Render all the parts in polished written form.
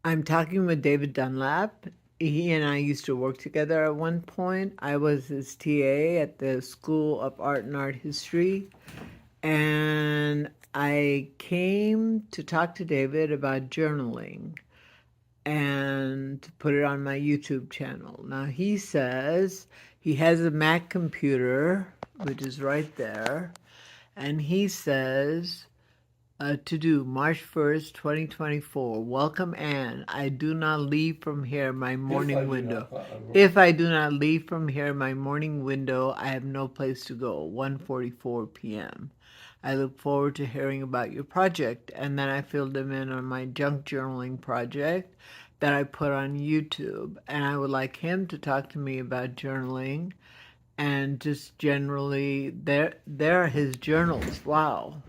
I'm talking with David Dunlap. He and I used to work together at one point. I was his TA at the School of Art and Art History. And I came to talk to David about journaling and put it on my YouTube channel. Now, he says he has a Mac computer, which is right there. And he says, to do March 1st, 2024. Welcome, Anne. I do not leave from here my morning window. If I do not leave from here my morning window, I have no place to go. 1:44 p.m. I look forward to hearing about your project. And then I filled him in on my junk journaling project that I put on YouTube. And I would like him to talk to me about journaling and just generally, there are his journals. Wow.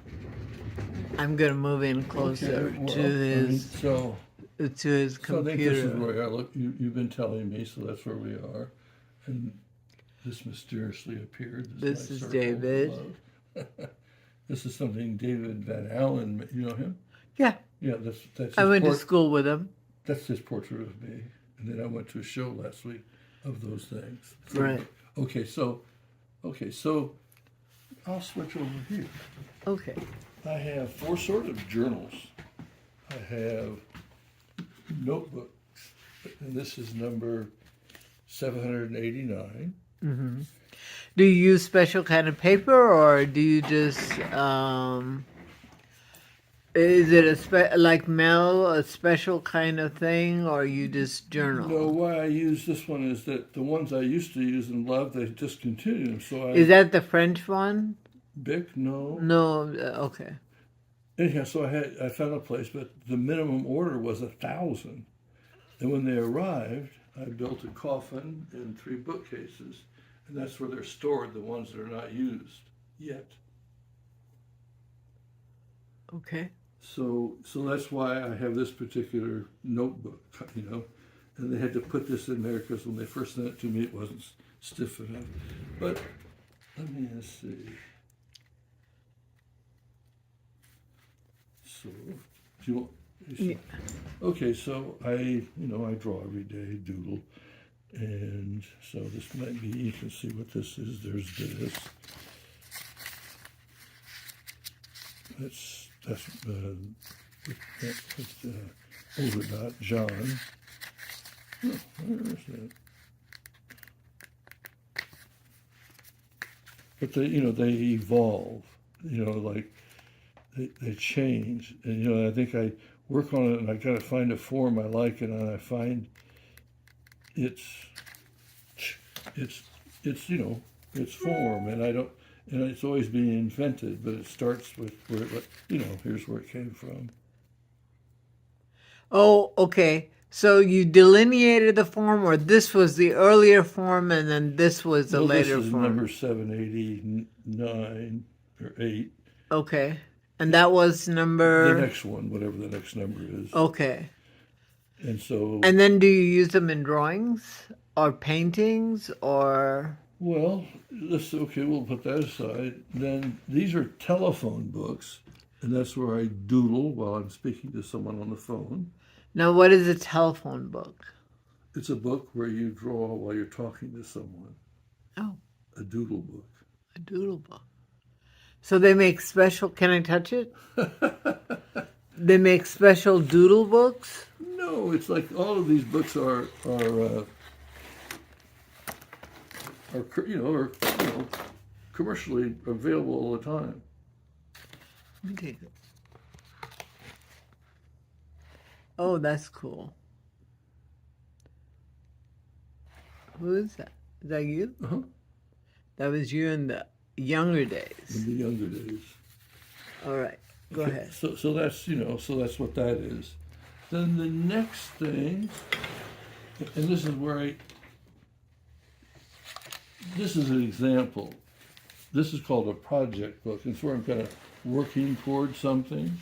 I'm going to move in closer Okay, well, to his so to his so I think this is computer. where look. You've been telling me, so that's where we are, and this mysteriously appeared. This my is circle David. of love. This is something David Van Allen. You know him? Yeah, Yeah, that's. I His went to school with him. That's his portrait of me, and then I went to a show last week of those things. So, Right. Okay, so I'll switch over here. Okay. I have four sort of journals. I have notebooks, and this is number 789. Do you use special kind of paper, or do you just is it like Mel, a special kind of thing, or you just journal? No, why I use this one is that the ones I used to use and love, they discontinued them. So Is that the French one? Bic, no. No. Okay. Anyhow, so I found a place, but the minimum order was 1,000. And when they arrived, I built a coffin and 3 bookcases, and that's where they're stored, the ones that are not used yet. Okay. So that's why I have this particular notebook, and they had to put this in there because when they first sent it to me, it wasn't stiff enough. But let me see. So, do you want? Yeah. Okay, so I draw every day, doodle, and so this might be. You can see what this is. There's this. That's overdot John. Oh, where is that? But they evolve. Like they change, and I think I work on it, and I got to find a form I like, and I find its its form, and I don't. And it's always being invented, but it starts with here's where it came from. Oh, okay. So you delineated the form, or this was the earlier form, and then this was the later This is form? number 789 or 8. Okay. And that was number? The next one, whatever the next number is. Okay. And so. And then do you use them in drawings or paintings or? Well, we'll put that aside. Then these are telephone books, and that's where I doodle while I'm speaking to someone on the phone. Now, what is a telephone book? It's a book where you draw while you're talking to someone. Oh. A doodle book. A doodle book. So they make special, can I touch it? They make special doodle books? No, it's like all of these books are commercially available all the time. Let me take it. Oh, that's cool. Who is that? Is that you? Uh-huh. That was you in the younger days. In the younger days. All right, go ahead. So that's that's what that is. Then the next thing, and this is where this is an example. This is called a project book. It's where I'm kind of working towards something.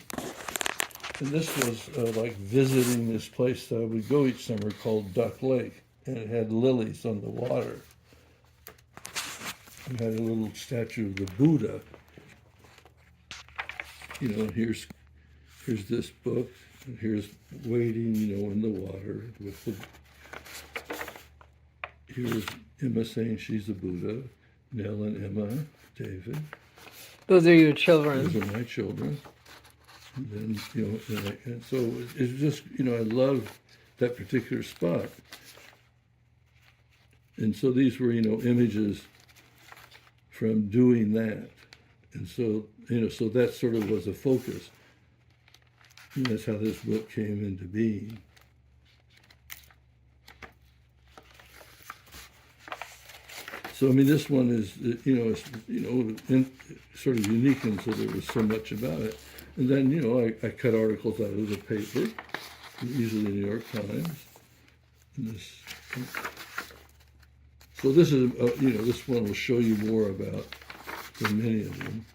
And this was like visiting this place that I would go each summer called Duck Lake, and it had lilies on the water. It had a little statue of the Buddha. Here's this book. And here's wading, in the water with the. Here's Emma saying she's a Buddha. Nell and Emma, David. Those are your children. Those are my children. And then, and so it's just, I love that particular spot. And so these were, images from doing that. And so, so that sort of was a focus. And that's how this book came into being. So, this one is, sort of unique, and so there was so much about it. And then, I cut articles out of the paper, usually the New York Times. And so this is, this one will show you more about the many of them.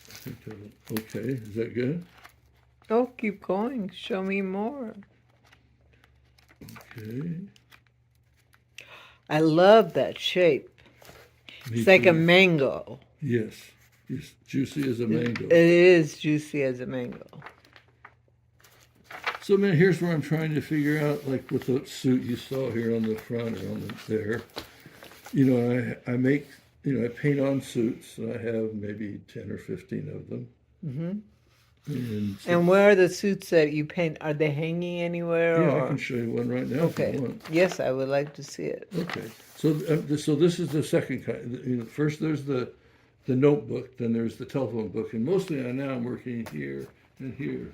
I think okay, is that good? Oh, keep going. Show me more. Okay. I love that shape. It's like a mango. Yes. It's juicy as a mango. It is juicy as a mango. So, here's where I'm trying to figure out, like with the suit you saw here on the front or on there. I make, I paint on suits, and I have maybe 10 or 15 of them. Mm-hmm. And where are the suits that you paint? Are they hanging anywhere? Yeah, or? I can show you one right now if you want. Yes, I would like to see it. Okay. So this is the second kind. First there's the notebook, then there's the telephone book, and mostly now I'm working here and here.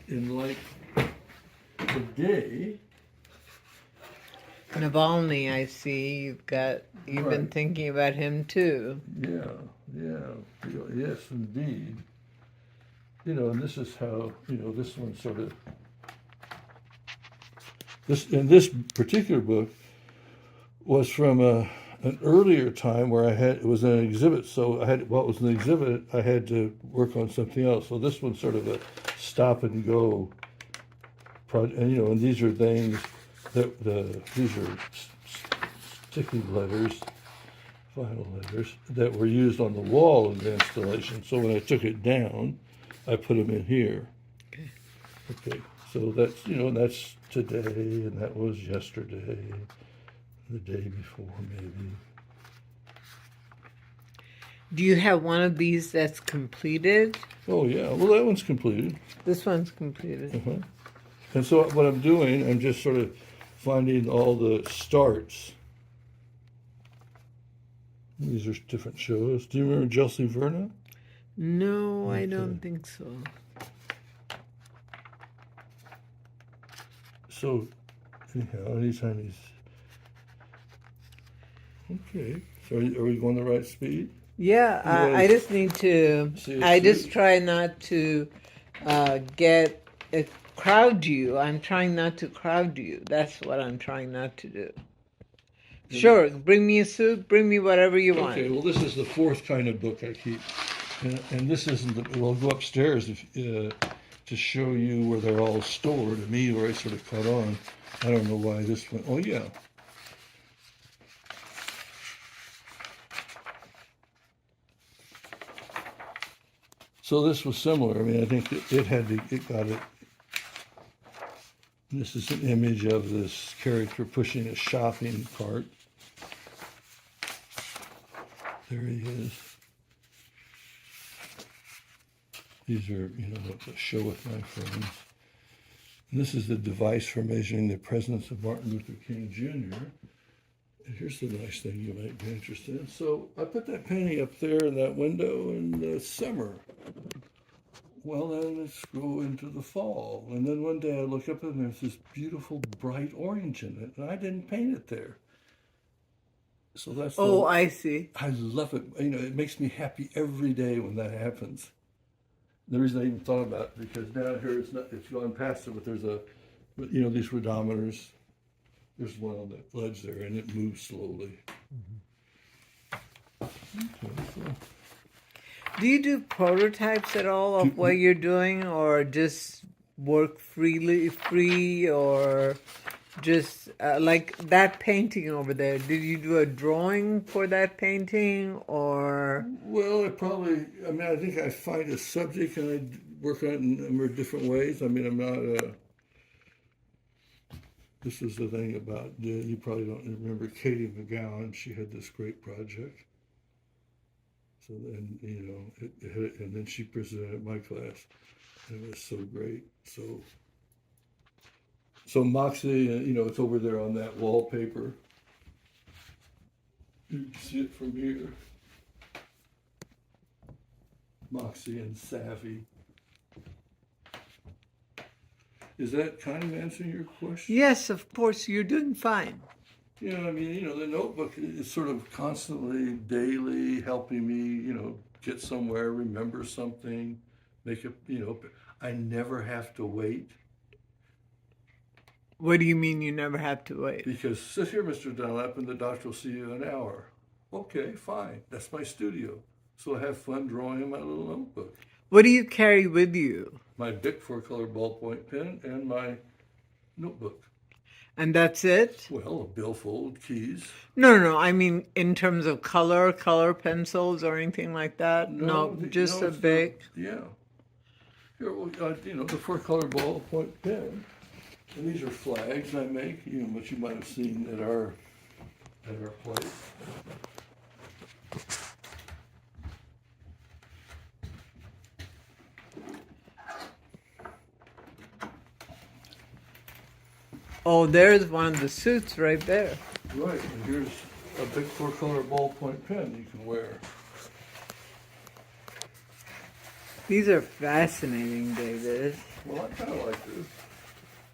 And like today. Navalny, I see you've been thinking about him too. Yeah, yes, indeed. And this is how, this one sort of, this particular book was from an earlier time where it was an exhibit. So it was an exhibit, I had to work on something else. So this one's sort of a stop and go project. And, and these are things these are sticky letters, final letters that were used on the wall of the installation. So when I took it down, I put them in here. Okay. So that's, that's today, and that was yesterday, the day before, maybe. Do you have one of these that's completed? Oh, yeah. Well, that one's completed. This one's completed. Uh-huh. And so what I'm doing, I'm just sort of finding all the starts. These are different shows. Do you remember Chelsea Verna? No, Okay. I don't think so. So, anyhow, anytime he's... Okay. So are we going the right speed? Yeah, I just need to... I just try not to crowd you. I'm trying not to crowd you. That's what I'm trying not to do. Sure, bring me a suit, bring me whatever you want. Okay, well, this is the fourth kind of book I keep. And this isn't we'll go upstairs to show you where they're all stored. And me, where I sort of caught on. I don't know why this one. Oh, yeah. So this was similar. I think it got it. This is an image of this character pushing a shopping cart. There he is. These are, a show with my friends. And this is the device for measuring the presence of Martin Luther King Jr. And here's the nice thing you might be interested in. So I put that painting up there in that window in the summer. Well, then let's go into the fall. And then one day I look up and there's this beautiful bright orange in it. And I didn't paint it there. So that's I see. I love it. It makes me happy every day when that happens. The reason I even thought about it, because down here it's gone past it, but there's these rhodometers. There's one on the ledge there, and it moves slowly. Mm-hmm. Okay, so. Do you do prototypes at all of what you're doing, or just work free, or Just like that painting over there. Did you do a drawing for that painting or? Well, I think I find a subject and I work on it in a number of different ways. I mean, I'm not this is the thing about, you probably don't remember Katie McGowan. She had this great project. So then, and then she presented at my class. And it was so great. So Moxie, it's over there on that wallpaper. You can see it from here. Moxie and Savvy. Is that kind of answering your question? Yes, of course, you're doing fine. Yeah, I mean, the notebook is sort of constantly, daily helping me, get somewhere, remember something, make it, I never have to wait. What do you mean you never have to wait? Because sit here, Mr. Dunlap, and the doctor will see you in an hour. Okay, fine. That's my studio. So I have fun drawing in my little notebook. What do you carry with you? My Bic 4-color ballpoint pen and my notebook. And that's it? Well, a billfold, keys. No. I mean, in terms of color pencils or anything like that? No, just a Bic. Yeah. Here, the 4-color ballpoint pen. And these are flags I make, which you might have seen at our place. Oh, there's one of the suits right there. Right, and here's a big 4-color ballpoint pen you can wear. These are fascinating, David. Well, I kind of like this.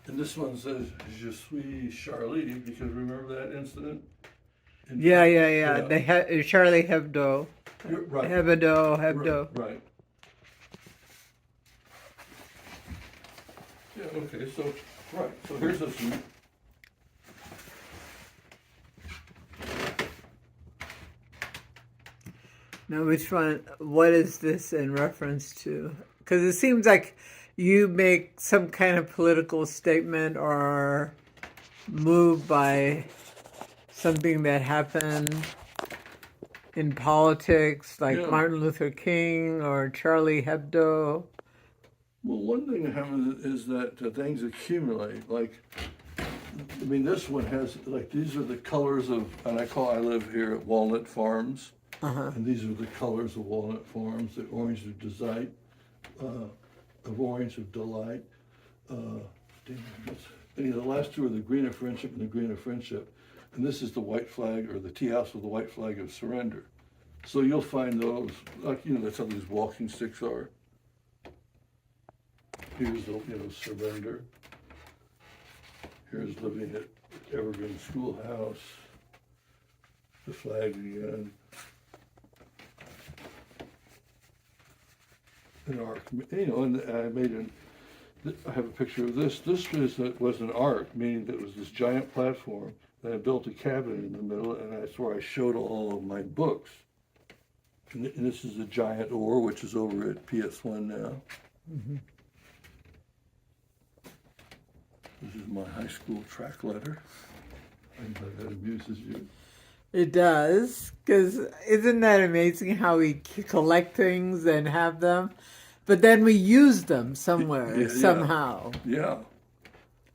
And this one says, Je suis Charlie, because remember that incident? Yeah. They Charlie Hebdo. Right. Hebdo. Right. Yeah, okay, so here's a suit. Now, which one? What is this in reference to? Because it seems like you make some kind of political statement or moved by something that happened in politics, like Martin Luther King or Charlie Hebdo. Well, one thing that happens is that things accumulate. This one has, these are the colors of, and I live here at Walnut Farms. And these are the colors of Walnut Farms: the orange of delight, the last two are the green of friendship and the green of friendship. And this is the white flag, or the tea house with the white flag of surrender. So you'll find those, that's how these walking sticks are. Here's the, surrender. Here's living at Evergreen Schoolhouse. The flag again. An arc, and I have a picture of this. This was an arc, meaning that it was this giant platform, and I built a cabinet in the middle, and that's where I showed all of my books. And this is a giant oar, which is over at PS1 now. Mm-hmm. This is my high school track letter. I hope that amuses you. It does, because isn't that amazing how we collect things and have them, but then we use them somewhere, somehow. Yeah,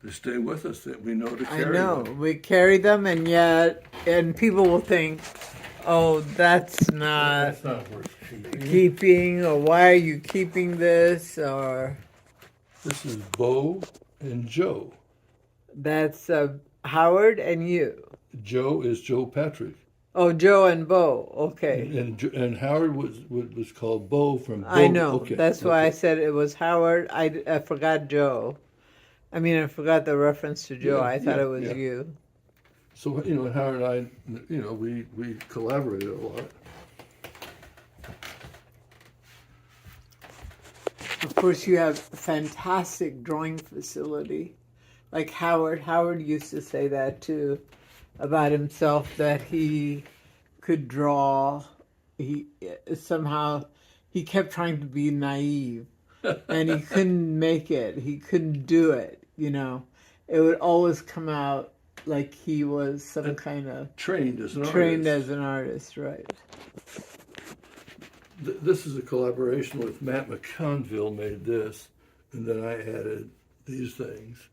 they stay with us, that we know to carry them. I know, we carry them, and people will think, oh, that's not worth keeping, or why are you keeping this, or... This is Bo and Joe. That's Howard and you. Joe is Joe Patrick. Oh, Joe and Bo. Okay. And Howard was called Bo from Bo. I know. Okay. That's why I said it was Howard. I forgot Joe. I mean, I forgot the reference to Joe. I thought it was you. So, Howard and I, we collaborated a lot. Of course, you have a fantastic drawing facility. Like Howard used to say that too, about himself, that he could draw. He kept trying to be naive, and he couldn't make it. He couldn't do it. it would always come out like he was some kind of Trained as an trained artist. as an artist, right? This is a collaboration with Matt McConville made this, and then I added these things.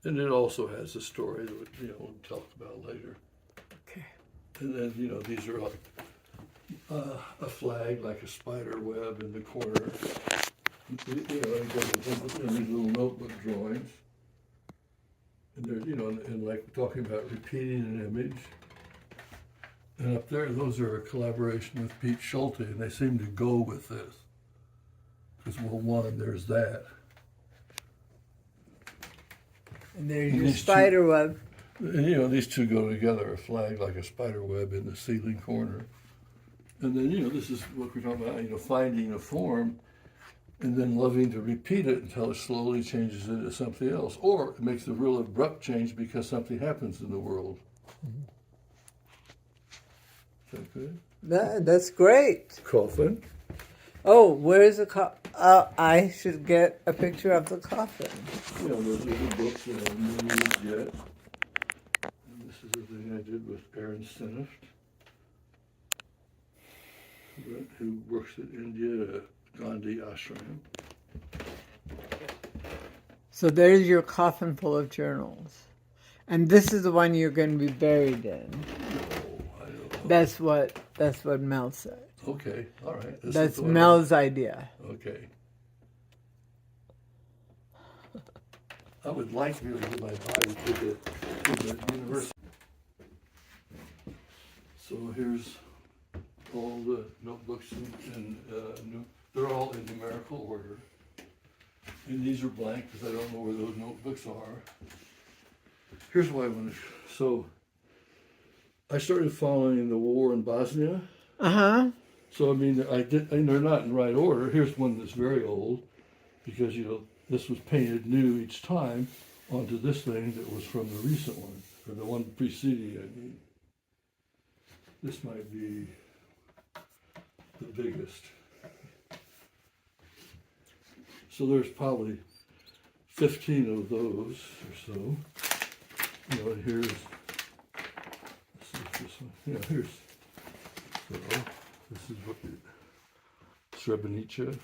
And it also has a story that we'll talk about later. Okay. And then, these are like a flag, like a spider web in the corner. And these little notebook drawings. And they're, and like talking about repeating an image. And up there, those are a collaboration with Pete Schulte, and they seem to go with this. Because, well, one, there's that. And there's your spider web. And, these two go together, a flag like a spider web in the ceiling corner. And then, this is what we're talking about, finding a form and then loving to repeat it until it slowly changes into something else. Or it makes a real abrupt change because something happens in the world. Mm-hmm. Is that good? That's great. Coffin. Oh, where's the coffin? I should get a picture of the coffin. Those are the books that I haven't used yet. And this is the thing I did with Aaron Senift, who works at India Gandhi Ashram. So there's your coffin full of journals. And this is the one you're going to be buried in. No, I don't know. That's what Mel said. Okay, all right. That's Mel's idea. Okay. I would like to be able to get my body to the university. So here's all the notebooks, and they're all in numerical order. And these are blank because I don't know where those notebooks are. Here's why I want to. So I started following the war in Bosnia. Uh-huh. So, I did, and they're not in right order. Here's one that's very old because, this was painted new each time onto this thing that was from the recent one, or the one preceding it. This might be the biggest. So there's probably 15 of those or so. Here's, let's see if this one, here's, so this is what Srebrenica.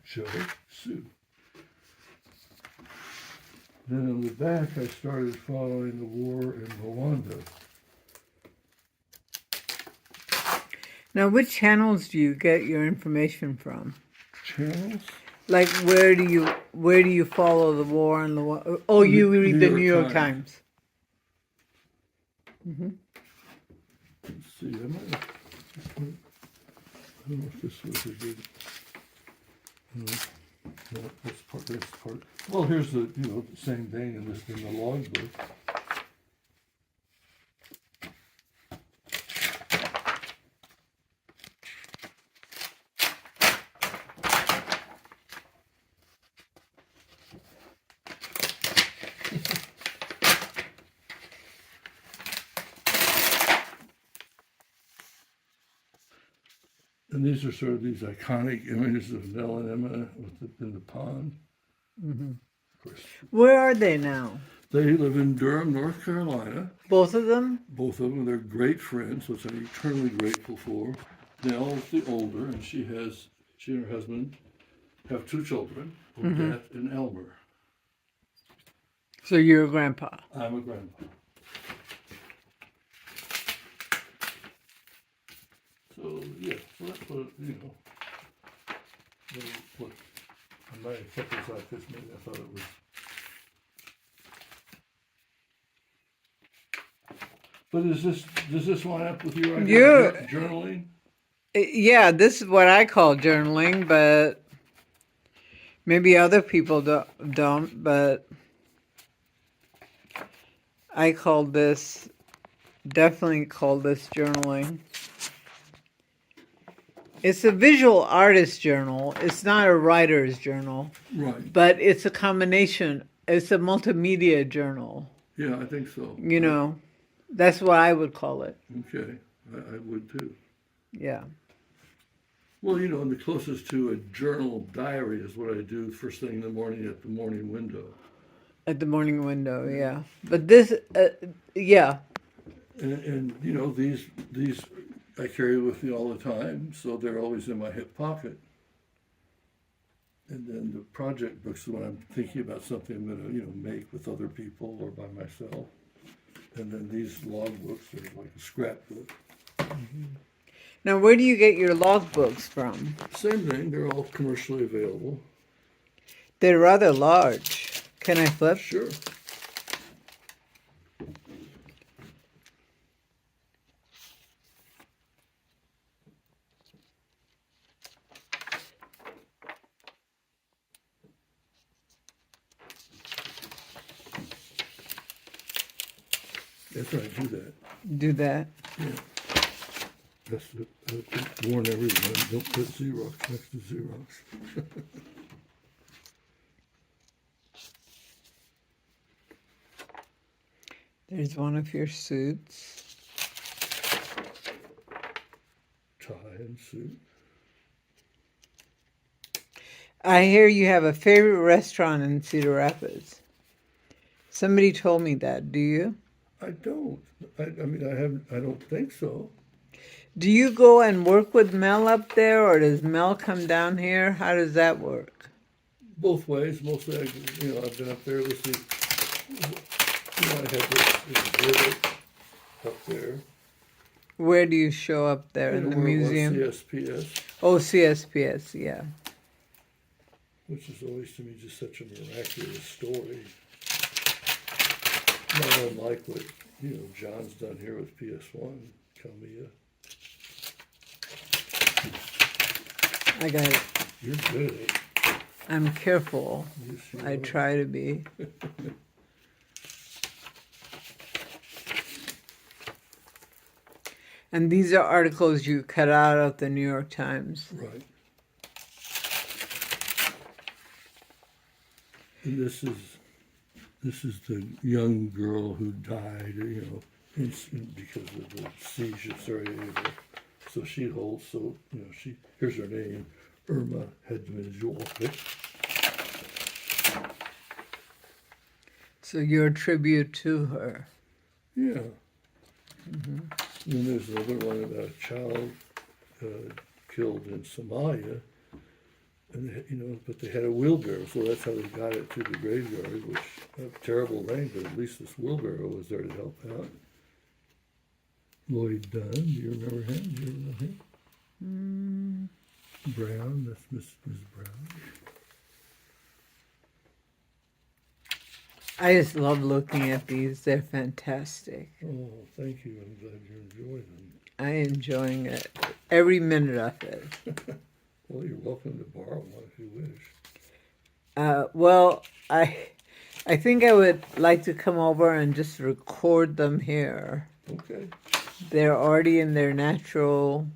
Joe Sue. Then on the back, I started following the war in Rwanda. Now, which channels do you get your information from? Channels? Like, where do you follow the war and the war? Oh, you read the New York Times. Mm-hmm. Let's see. I don't know if this was a good. No, this part. Well, here's the the same thing in the logbook. And these are sort of these iconic images of Nell and Emma in the pond. Mm-hmm. Of course. Where are they now? They live in Durham, North Carolina. Both of them? Both of them. They're great friends, which I'm eternally grateful for. Nell's the older, and she and her husband have 2 children, Odette and Elmer. So you're a grandpa? I'm a grandpa. So, yeah, so that's what, Look, I might have kept this like this, maybe I thought it was. But does this line up with your idea of journaling? Yeah, this is what I call journaling, but maybe other people don't, but I definitely call this journaling. It's a visual artist journal. It's not a writer's journal. Right. But it's a combination. It's a multimedia journal. Yeah, I think so. That's what I would call it. Okay, I would too. Yeah. Well, you know, and the closest to a journal diary is what I do first thing in the morning at the morning window. At the morning window, yeah. But this, yeah. And you know, these I carry with me all the time, so they're always in my hip pocket. And then the project books when I'm thinking about something I'm going to, you know, make with other people or by myself. And then these log books are like a scrapbook. Now, where do you get your logbooks from? Same thing, they're all commercially available. They're rather large. Can I flip? Sure. That's right, do that. Do that. Yeah. That's it. I warn everyone, don't put Xerox next to Xerox. There's one of your suits. Tie and suit. I hear you have a favorite restaurant in Cedar Rapids. Somebody told me that. Do you? I don't. I mean, I don't think so. Do you go and work with Mel up there, or does Mel come down here? How does that work? Both ways. Mostly, I've been up there listening. You know, I had this exhibit up there. Where do you show up there? In the museum? CSPS. Oh, CSPS, yeah. Which is always to me just such a miraculous story. Not unlike what, you know, John's done here with PS1, Calmia. I got it. You're good at it. I'm careful. Yes, you I are. try to be. And these are articles you cut out of the New York Times. Right. And this is the young girl who died, you know, because of the siege of Sarajevo. So she holds, so, you know, here's her name, Irma Hedmidjovic. So your tribute to her. Yeah. Mm-hmm. And there's another one about a child killed in Somalia. And you know, but they had a wheelbarrow, so that's how they got it to the graveyard, which terrible rain, but at least this wheelbarrow was there to help out. Lloyd Dunn, do you remember him? Do you remember him? Brown, that's Miss Brown. I just love looking at these. They're fantastic. Oh, thank you. I'm glad you enjoy them. I'm enjoying it. Every minute of it. Well, you're welcome to borrow one if you wish. Well, I think I would like to come over and just record them here. Okay. They're already in their natural...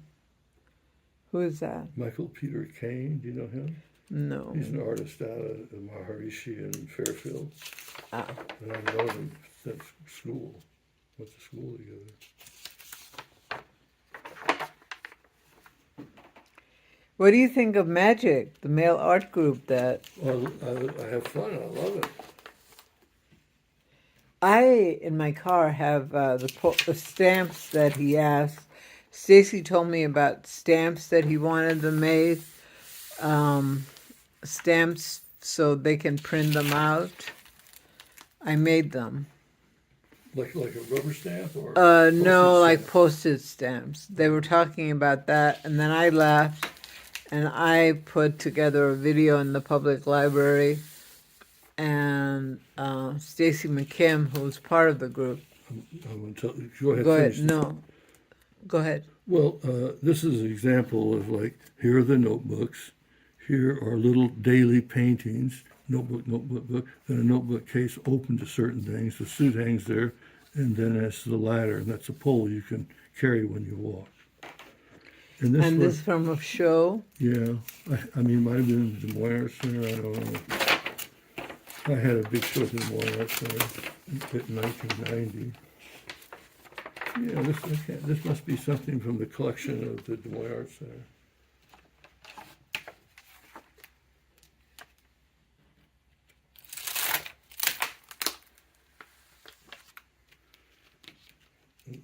Who is that? Michael Peter Kane, do you know him? No. He's an artist out of Maharishi in Fairfield. Ah. And I've known him since school. Went to school together. What do you think of Magic, the male art group that... Well, I have fun. I love it. I, in my car, have the stamps that he asked. Stacy told me about stamps that he wanted them made. Stamps so they can print them out. I made them. Like a rubber stamp or? No, like stamp? postage stamps. They were talking about that, and then I left, and I put together a video in the public library, and Stacy McKim, who's part of the group. I'm gonna go ahead. Go ahead. Finish. No. Go ahead. Well, this is an example of like, here are the notebooks. Here are little daily paintings, notebook, then a notebook case open to certain things. The suit hangs there, and then that's the ladder, and that's a pole you can carry when you walk. And This from a show? Yeah, I mean, it might have been the Des Moines Arts Center, I don't know. I had a big show at the Des Moines Arts Center in 1990. Yeah, this must be something from the collection of the Des Moines Arts Center.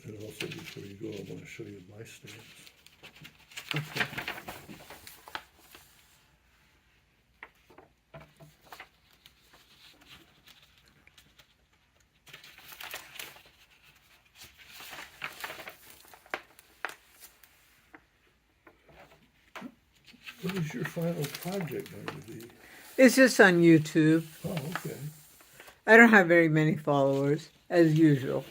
And also, before you go, I want to show you my stamps. Okay. What is your final project going to be? It's just on YouTube. Oh, okay. I don't have very many followers, as usual.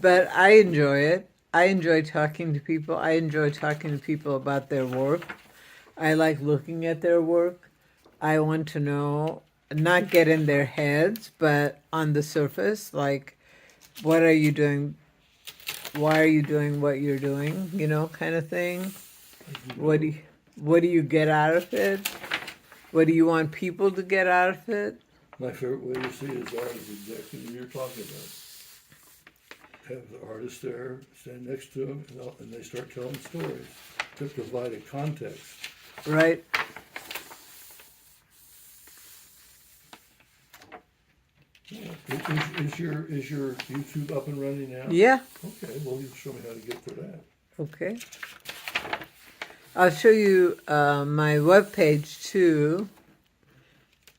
But I enjoy it. I enjoy talking to people. I enjoy talking to people about their work. I like looking at their work. I want to know, not get in their heads, but on the surface, like, what are you doing? Why are you doing what you're doing? You know, kind of thing. What do you get out of it? What do you want people to get out of it? My favorite way to see his art is exactly what you're talking about. Have the artist there, stand next to him, and they start telling stories to provide a context. Right? Yeah. Is your YouTube up and running now? Yeah. Okay, well, you show me how to get to that. Okay. I'll show you my webpage too,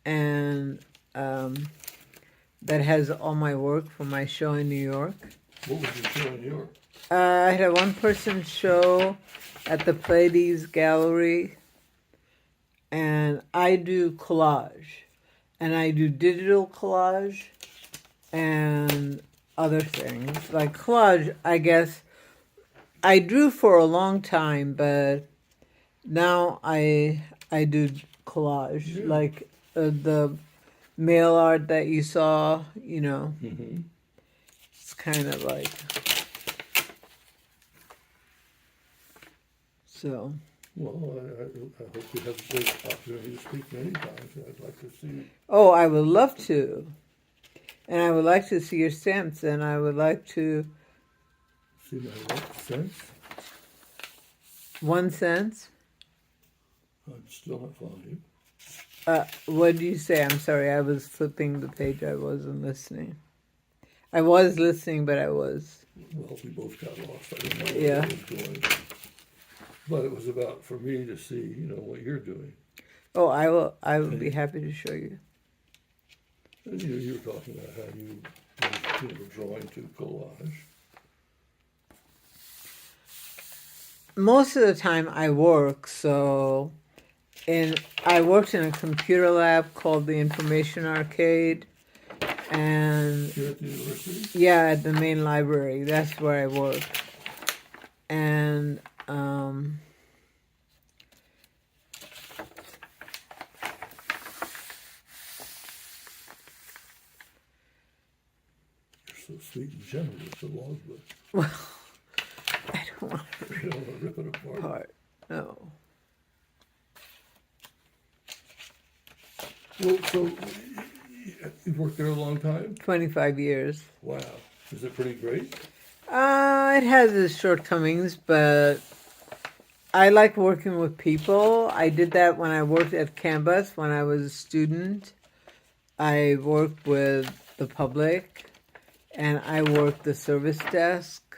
and that has all my work from my show in New York. What was your show in New York? I had a one-person show at the Pleiades Gallery, and I do collage, and I do digital collage and other things. Like collage, I guess, I drew for a long time, but now I do collage, Yeah. like the mail art that you saw, you know. Mm-hmm. It's kind of like, so. Well, I hope you have a great opportunity to speak many times. I'd like to see. Oh, I would love to. And I would like to see your stamps, and I would like to. See my what? Sense? 1 cent? I'm still not following you. What do you say? I'm sorry, I was flipping the page. I wasn't listening. I was listening, but I was. Well, we both got lost. I didn't know where Yeah. it was going. But it was about for me to see, what you're doing. Oh, I will. I would be happy to show you. And you were talking about how you were drawing to collage. Most of the time, I work. So, I worked in a computer lab called the Information Arcade, and Here at the university? yeah, at the main library. That's where I work. And You're so sweet and gentle with the logbook. well, I don't want You don't want to rip it to apart. part. No. Well, so you've worked there a long time? 25 years. Wow. Is it pretty great? It has its shortcomings, but I like working with people. I did that when I worked at Canvas when I was a student. I worked with the public, and I worked the service desk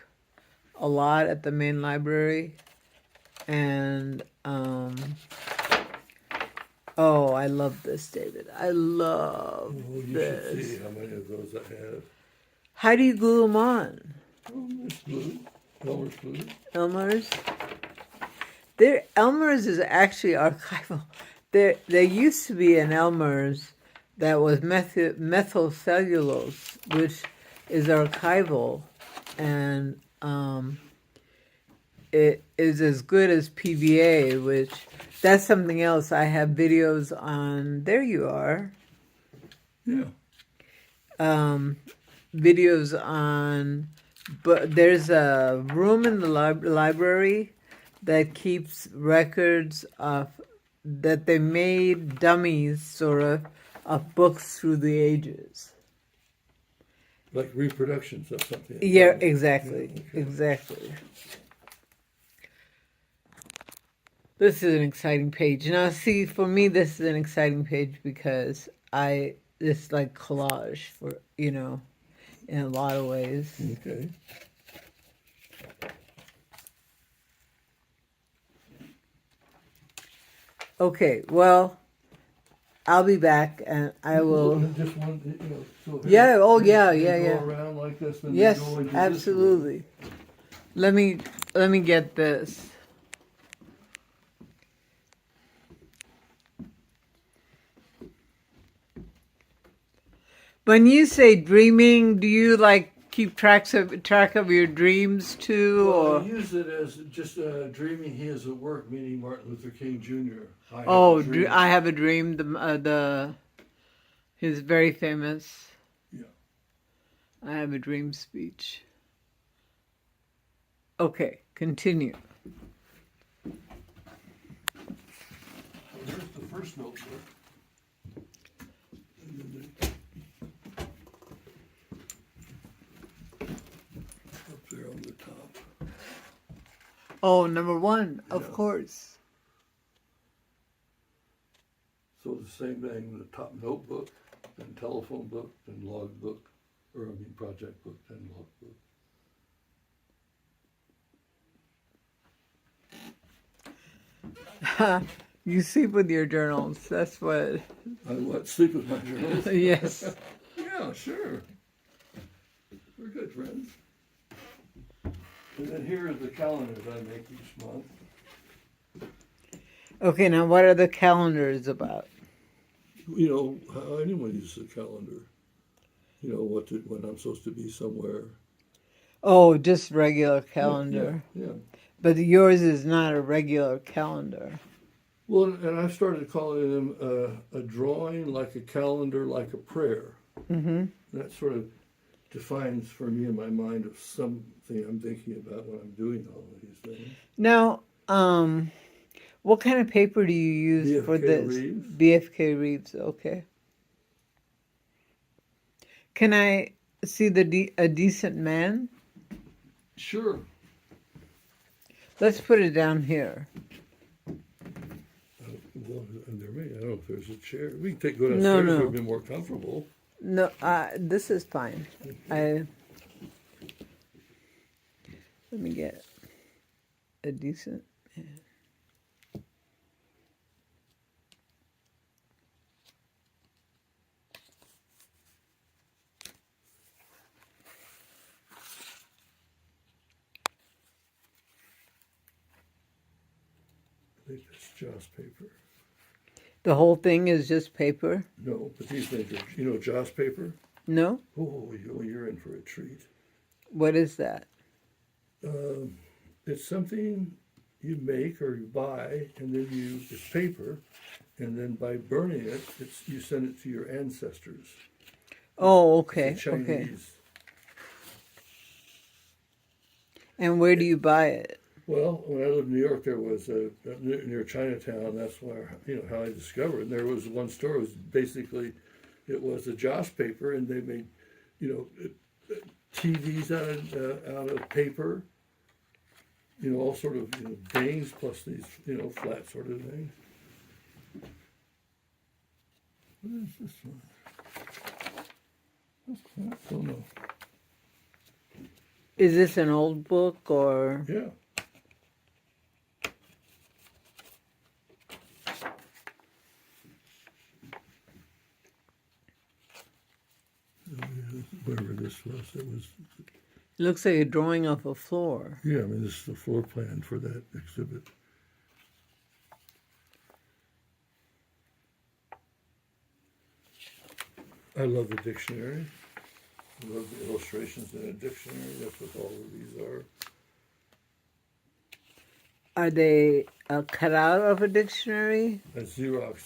a lot at the main library. And, oh, I love this, David. I love Well, you this. should see how many of those I have. How do you glue them on? Oh, it's blue. Elmer's blue. Elmer's? Elmer's is actually archival. There used to be an Elmer's that was methyl cellulose, which is archival, and it is as good as PVA, which that's something else. I have videos on. There you are. Yeah. Videos on, but there's a room in the library that keeps records of, that they made dummies, sort of books through the ages. Like reproductions of something. Yeah, exactly. Yeah, okay. Exactly. This is an exciting page. Now, see, for me, this is an exciting page because it's like collage for, in a lot of ways. Okay. Okay, well, I'll be back and I will. Just one, so here, Yeah, oh, yeah, they yeah, go yeah. around like this, and Yes, they go into absolutely. Let me get this. When you say dreaming, do you like keep track of your dreams too, Well, I or use it as just dreaming he is at work, meaning Martin Luther King Jr. I have a oh, dream. I have a dream. His very famous. Yeah. I have a dream speech. Okay, continue. Here's the first notebook. And then up there on the top. Oh, number one, of Yeah. course. So the same thing, the top notebook, then telephone book, then log book, or I mean project book, then log book. You sleep with your journals. That's what. I what? Sleep with my journals? Yes. Yeah, sure. We're good friends. And then here are the calendars I make each month. Okay, now what are the calendars about? You know, how anyone uses a calendar. You know, when I'm supposed to be somewhere. Oh, just regular Yeah, calendar. yeah. But yours is not a regular calendar. Well, and I started calling them a drawing like a calendar, like a prayer. Mm-hmm. That sort of defines for me in my mind of something I'm thinking about when I'm doing all of these things. Now, what kind of paper do you use for BFK this? Reeves. BFK Reeves, okay. Can I see a decent man? Sure. Let's put it down here. Well, under me, I don't know if there's a chair. We can go No, downstairs. no. It would be more comfortable. No, this is fine. Let me get a decent man. I think that's Joss paper. The whole thing is just paper? No, but these things are, Joss paper? No? Oh, you're in for a treat. What is that? It's something you make or you buy, and then it's paper, and then by burning it, you send it to your ancestors. Oh, okay, The okay. Chinese. And where do you buy it? Well, when I lived in New York, there was near Chinatown. That's where how I discovered. And there was one store. It was a Joss paper, and they made TVs out of paper. All sort of things plus these flat sort of things. What is this one? Okay, I don't know. Is this an old book or? Yeah. Whatever this was, it Looks like a drawing of a floor. yeah, I mean, this is the floor plan for that exhibit. I love the dictionary. I love the illustrations in a dictionary. That's what all of these are. Are they cut out of a dictionary? I Xerox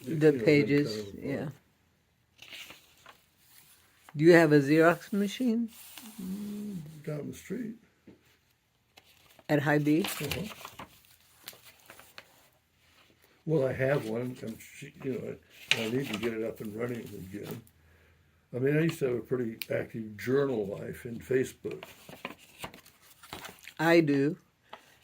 The pages, kind of, yeah. Do you have a Xerox machine down the street. at High B? Uh-huh. Well, I have one. I need to get it up and running again. I mean, I used to have a pretty active journal life in Facebook. I do.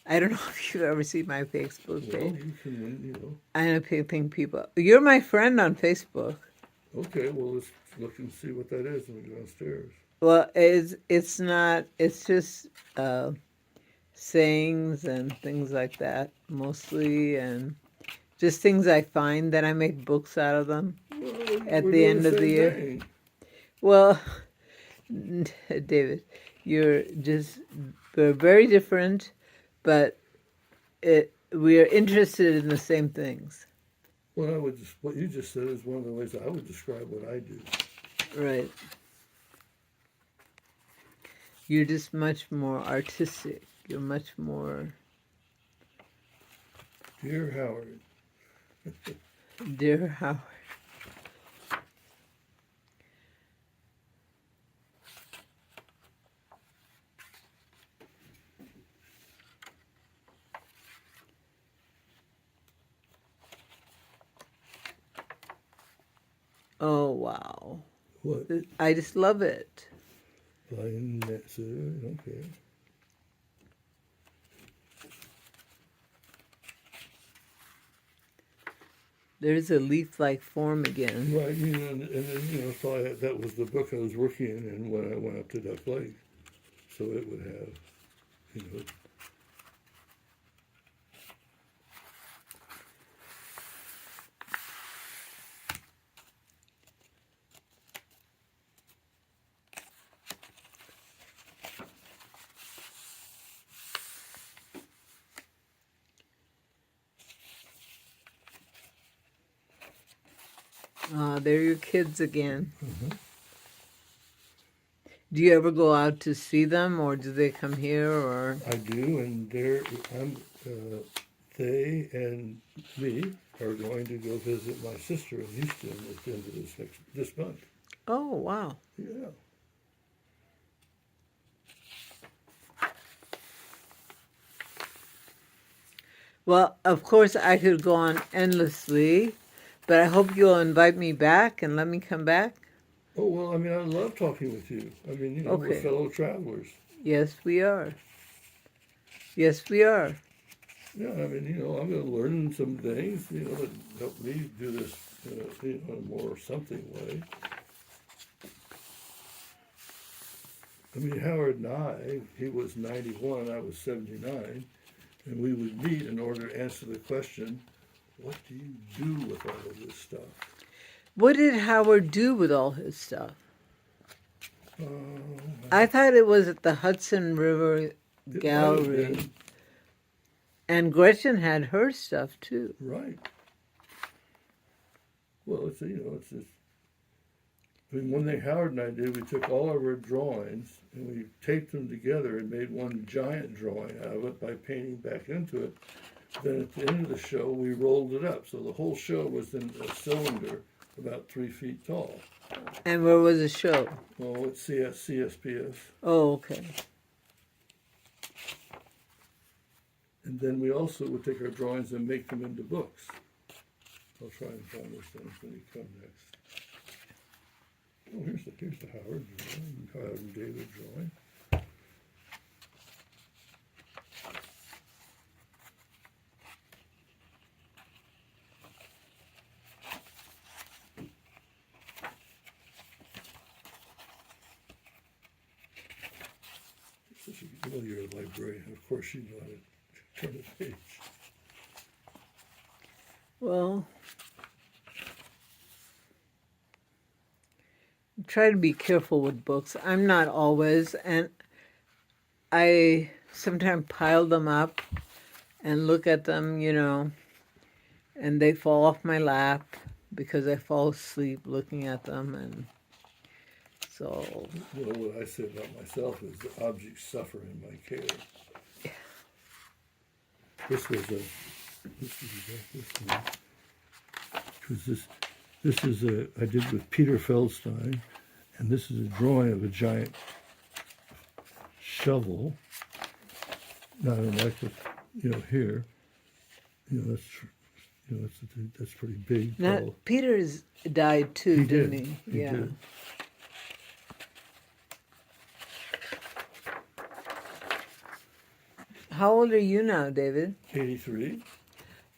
I don't know if you've ever seen my Facebook Well, page. you can, I don't think people. You're my friend on Facebook. okay, well, let's look and see what that is when we go downstairs. Well, it's not. It's just sayings and things like that mostly, and just things I find that I make books out of them Well, at we're the doing end of the same year. thing. Well, David, we're very different, but we're interested in the same things. Well, what you just said is one of the ways I would describe what I do. Right. You're just much more artistic. You're much more, Dear Howard, dear Howard. Oh, wow. what? I just love it. Blind Netzer, okay. There's a leaf-like form again. Right, and then, so that was the book I was working in when I went up to Duck Lake. So it would have, you know, They're your kids again. Mm-hmm. Do you ever go out to see them, or do they come here, or? I do, and they and me are going to go visit my sister in Houston at the end of this month. Oh, wow. Yeah. Well, of course, I could go on endlessly, but I hope you'll invite me back and let me come back. Oh, well, I mean, I love talking with you. I mean, we're Okay. fellow travelers. Yes, we are. Yes, we are. Yeah, I mean, I'm going to learn some things, that help me do this, in a more something way. I mean, Howard and I, he was 91, I was 79, and we would meet in order to answer the question, what do you do with all of this stuff? What did Howard do with all his stuff? Uh, I thought it was at the Hudson River it might have Gallery. been. And Gretchen had her stuff, too. Right. Well, it's just, I mean, one thing Howard and I did, we took all of our drawings and we taped them together and made one giant drawing out of it by painting back into it. Then at the end of the show, we rolled it up. So the whole show was in a cylinder about 3 feet tall. And where was the show? Well, it's CSPS. Oh, okay. And then we also would take our drawings and make them into books. I'll try and find those things when you come next. Oh, here's the Howard drawing, Howard and David drawing. You're a librarian, of course you know how to turn a page. Well, try to be careful with books. I'm not always, and I sometimes pile them up and look at them, and they fall off my lap because I fall asleep looking at them, and so. Well, what I say about myself is the objects suffer in my care. This is I did with Peter Feldstein, and this is a drawing of a giant shovel. Not unlike what, here. That's pretty big. Now, Peter's died too, He didn't did. he? He Yeah. did. How old are you now, David? 83,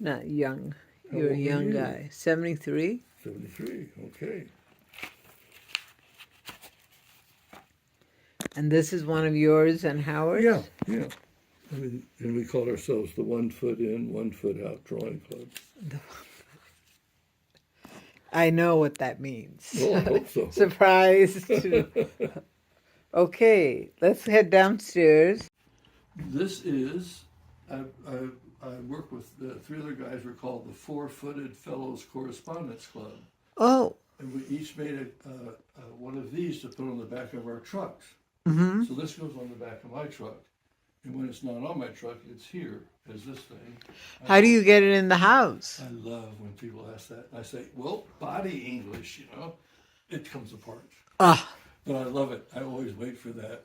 Not young. How You're a old are young you? guy. 73? 73, okay. And this is one of yours and Howard's? Yeah, yeah. I mean, and we call ourselves the 1 foot in, 1 foot out drawing club. I know what that means. Well, I hope so. Surprise. Okay, let's head downstairs. This is, I work with the 3 other guys. We're called the 4-Footed Fellows Correspondence Club. Oh, And we each made one of these to put on the back of our trucks. mm-hmm. So this goes on the back of my truck. And when it's not on my truck, it's here as this thing. How do you get it in the house? I love when people ask that. I say, well, body English, you know, it comes apart. Ah, But I love it. I always wait for that.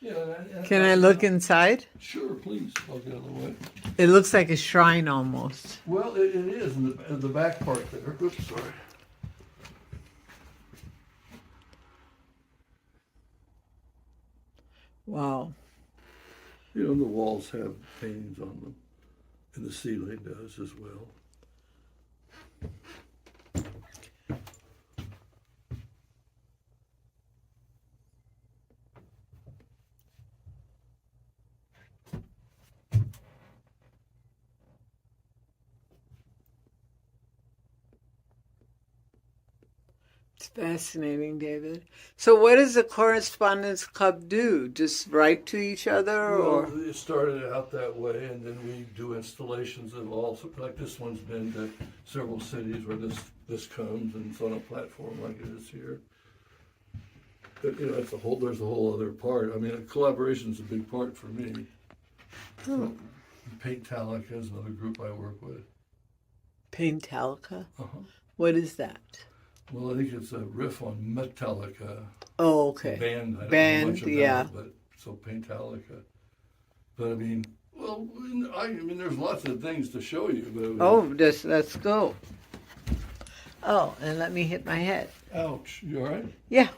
Yeah. can I look inside? Sure, please. I'll get out of the way. It looks like a shrine almost. Well, it is in the back part there. Oops, sorry. Wow. You know, the walls have paintings on them, and the ceiling does as well. It's fascinating, David. So what does the correspondence club do? Just write to each other or? Well, it started out that way, and then we do installations of all, like this one's been to several cities where this comes, and it's on a platform like it is here. But, you know, there's a whole other part. I mean, collaboration's a big part for me. So, Paintalica is another group I work with. Paintalica? Uh-huh. What is that? Well, I think it's a riff on Metallica. Oh, okay. Band, I don't know Band, much about yeah. it, but so Paintalica. But I mean, well, I mean, there's lots of things to show you. But I mean, Oh, let's go. Oh, and let me hit my head. ouch! You all right? Yeah.